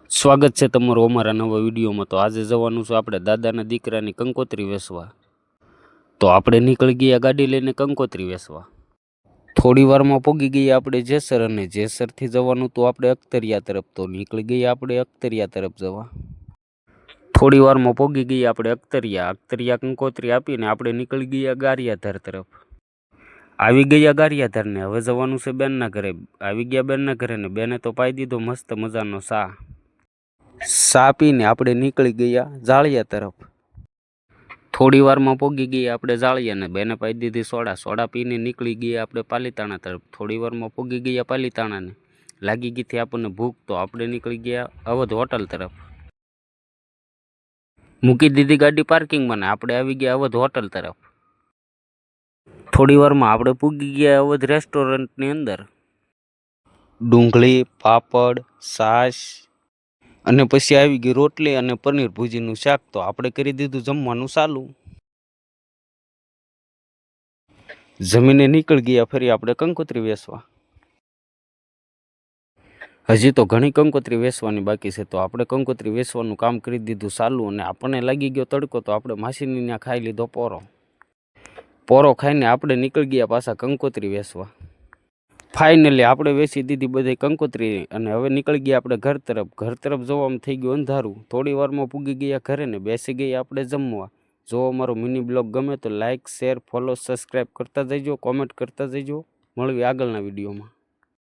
સ્વાગત છે તમારું અમારા નવા વિડીયોમાં। તો આજે જવાનું છે આપણે દાદાના દીકરાની કંકોત્રી વેચવા। તો આપણે નીકળી ગયા ગાડી લઈને કંકોત્રી વેચવા। થોડી વારમાં પહોંચી ગયા આપણે જેસર, અને જેસરથી જવાનું તો આપણે અખ્તરિયા તરફ। તો નીકળી ગયા આપણે અખ્તરિયા તરફ જવા। થોડી વારમાં પહોંચી ગયા આપણે અખ્તરિયા કંકોત્રી આપીને આપણે નીકળી ગયા ગારિયાધાર તરફ। આવી ગયા ગારિયાધારને હવે જવાનું છે બેનના ઘરે। આવી ગયા બેનના ઘરે ને બેને તો પાઈ દીધો મસ્ત મજાનો સા પીને આપણે નીકળી ગયા જાળિયા તરફ। થોડી વારમાં પહોંચી ગયા આપણે જાળિયાને બેને પાઈ દીધી સોડા પીને નીકળી ગયા આપણે પાલીતાણા તરફ। થોડી વારમાં પહોંચી ગયા પાલીતાણાને લાગી ગઈ હતી આપણને ભૂખ, તો આપણે નીકળી ગયા અવધ હોટલ તરફ। મૂકી દીધી ગાડી પાર્કિંગમાં ને આપણે આવી ગયા અવધ હોટલ તરફ। થોડી વારમાં આપણે પૂગી ગયા અવધ રેસ્ટોરન્ટની અંદર। ડુંગળી, પાપડ, છાશ અને પછી આવી ગઈ રોટલી અને પનીર ભુજીનું શાક। તો આપણે કરી દીધું જમવાનું ચાલુ। જમીને નીકળી ગયા ફરી આપણે કંકોત્રી વેચવા। હજી તો ઘણી કંકોત્રી વેચવાની બાકી છે, તો આપણે કંકોત્રી વેચવાનું કામ કરી દીધું ચાલુ। અને આપણને લાગી ગયો તડકો, તો આપણે માસીની ત્યાં ખાઈ લીધો પોરો ખાઈને આપણે નીકળી ગયા પાછા કંકોત્રી વેચવા। ફાઇનલી આપણે વેચી દીધી બધી કંકોત્રી અને હવે નીકળી ગયા આપણે ઘર તરફ જવામાં થઈ ગયું અંધારું। થોડી વારમાં પૂગી ગયા ઘરે ને બેસી ગયા આપણે જમવા। જો અમારો મિની બ્લોગ ગમે તો લાઇક, શેર, ફોલો, સબસ્ક્રાઈબ કરતા જઈજો, કોમેન્ટ કરતા જઈજો। મળવી આગળના વિડીયોમાં।